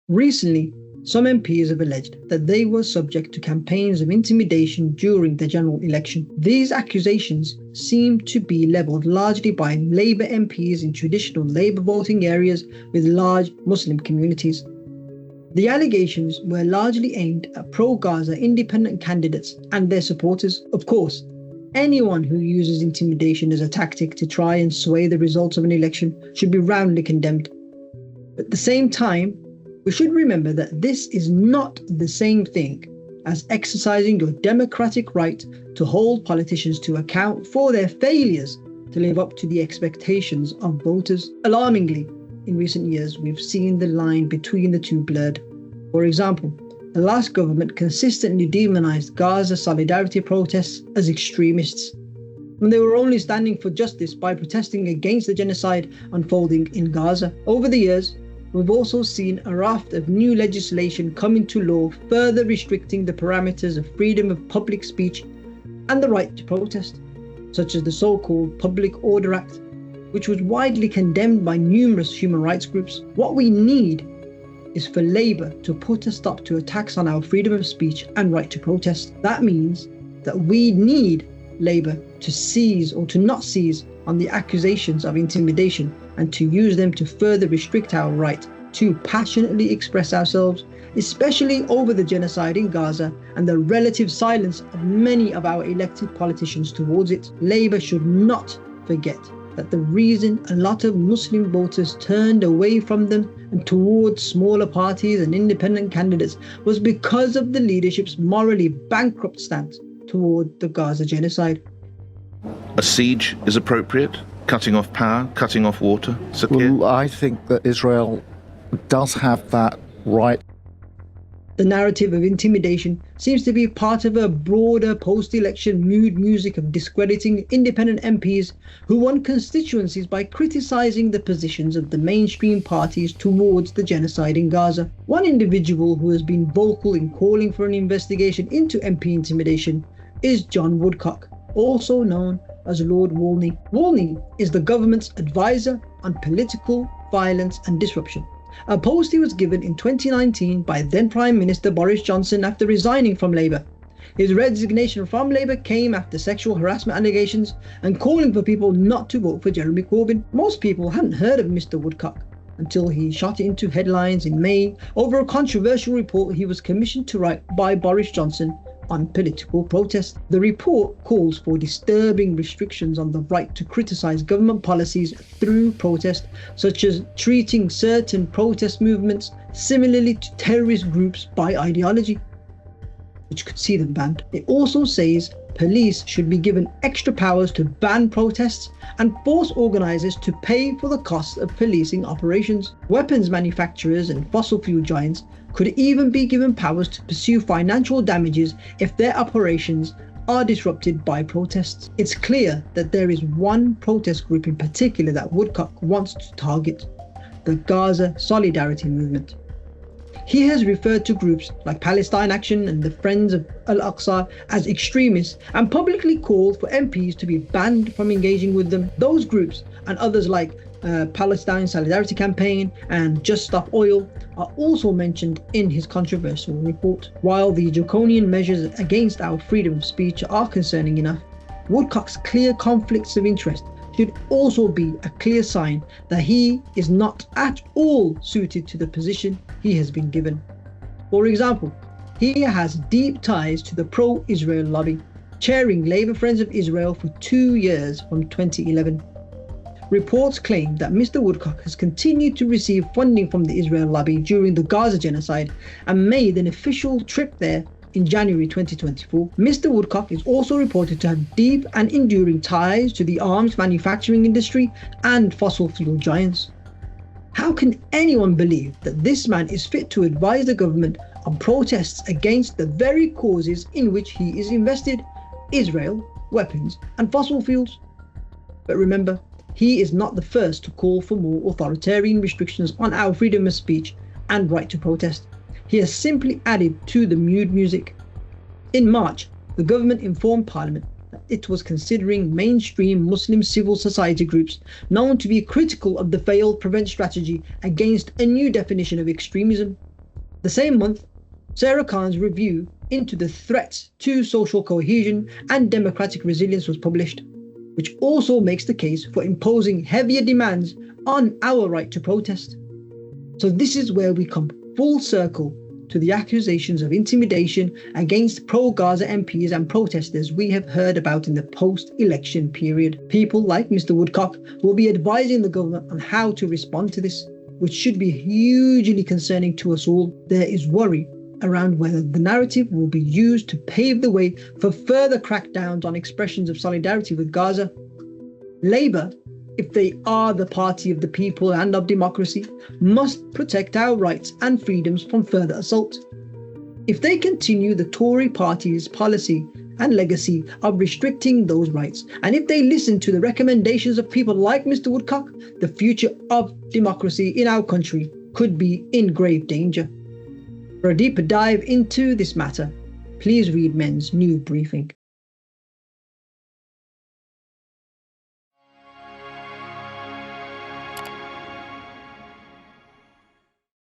Recently, some MPs have alleged that they were subject to campaigns of intimidation during the general election. These accusations seem to be levelled largely by Labour MPs in traditional Labour voting areas with large Muslim communities. The allegations were largely aimed at pro-Gaza independent candidates and their supporters. Of course, anyone who uses intimidation as a tactic to try and sway the results of an election should be roundly condemned. But at the same time, we should remember that this is not the same thing as exercising your democratic right to hold politicians to account for their failures to live up to the expectations of voters. Alarmingly, in recent years, we've seen the line between the two blurred. For example, the last government consistently demonized Gaza solidarity protests as extremists, when they were only standing for justice by protesting against the genocide unfolding in Gaza. Over the years, we've also seen a raft of new legislation come into law, further restricting the parameters of freedom of public speech and the right to protest, such as the so-called Public Order Act, which was widely condemned by numerous human rights groups. What we need is for Labour to put a stop to attacks on our freedom of speech and right to protest. That means that we need Labour to seize or to not seize on the accusations of intimidation and to use them to further restrict our right to passionately express ourselves, especially over the genocide in Gaza and the relative silence of many of our elected politicians towards it. Labour should not forget that the reason a lot of Muslim voters turned away from them and towards smaller parties and independent candidates was because of the leadership's morally bankrupt stance toward the Gaza genocide. A siege is appropriate? Cutting off power, cutting off water? Sakir? Well, I think that Israel does have that right. The narrative of intimidation seems to be part of a broader post-election mood music of discrediting independent MPs who won constituencies by criticising the positions of the mainstream parties towards the genocide in Gaza. One individual who has been vocal in calling for an investigation into MP intimidation is John Woodcock, also known as Lord Wolney. Wolney is the government's advisor on political violence and disruption, a post he was given in 2019 by then Prime Minister Boris Johnson after resigning from Labour. His resignation from Labour came after sexual harassment allegations and calling for people not to vote for Jeremy Corbyn. Most people hadn't heard of Mr Woodcock until he shot into headlines in May over a controversial report he was commissioned to write by Boris Johnson on political protest. The report calls for disturbing restrictions on the right to criticise government policies through protest, such as treating certain protest movements similarly to terrorist groups by ideology, which could see them banned. It also says police should be given extra powers to ban protests and force organisers to pay for the costs of policing operations. Weapons manufacturers and fossil fuel giants could even be given powers to pursue financial damages if their operations are disrupted by protests. It's clear that there is one protest group in particular that Woodcock wants to target: the Gaza Solidarity Movement. He has referred to groups like Palestine Action and the Friends of Al-Aqsa as extremists and publicly called for MPs to be banned from engaging with them. Those groups and others like Palestine Solidarity Campaign and Just Stop Oil are also mentioned in his controversial report. While the draconian measures against our freedom of speech are concerning enough, Woodcock's clear conflicts of interest should also be a clear sign that he is not at all suited to the position he has been given. For example, he has deep ties to the pro-Israel lobby, chairing Labour Friends of Israel for 2 years from 2011. Reports claim that Mr Woodcock has continued to receive funding from the Israel lobby during the Gaza genocide and made an official trip there in January 2024. Mr Woodcock is also reported to have deep and enduring ties to the arms manufacturing industry and fossil fuel giants. How can anyone believe that this man is fit to advise the government on protests against the very causes in which he is invested: Israel, weapons and fossil fuels? But remember, he is not the first to call for more authoritarian restrictions on our freedom of speech and right to protest. He has simply added to the mood music. In March, the government informed Parliament that it was considering mainstream Muslim civil society groups known to be critical of the failed Prevent strategy against a new definition of extremism. The same month, Sarah Khan's review into the threats to social cohesion and democratic resilience was published, which also makes the case for imposing heavier demands on our right to protest. So this is where we come full circle to the accusations of intimidation against pro-Gaza MPs and protesters we have heard about in the post-election period. People like Mr. Woodcock will be advising the government on how to respond to this, which should be hugely concerning to us all. There is worry around whether the narrative will be used to pave the way for further crackdowns on expressions of solidarity with Gaza. Labour, if they are the party of the people and of democracy, must protect our rights and freedoms from further assault. If they continue the Tory party's policy and legacy of restricting those rights, and if they listen to the recommendations of people like Mr. Woodcock, the future of democracy in our country could be in grave danger. For a deeper dive into this matter, please read Men's new briefing.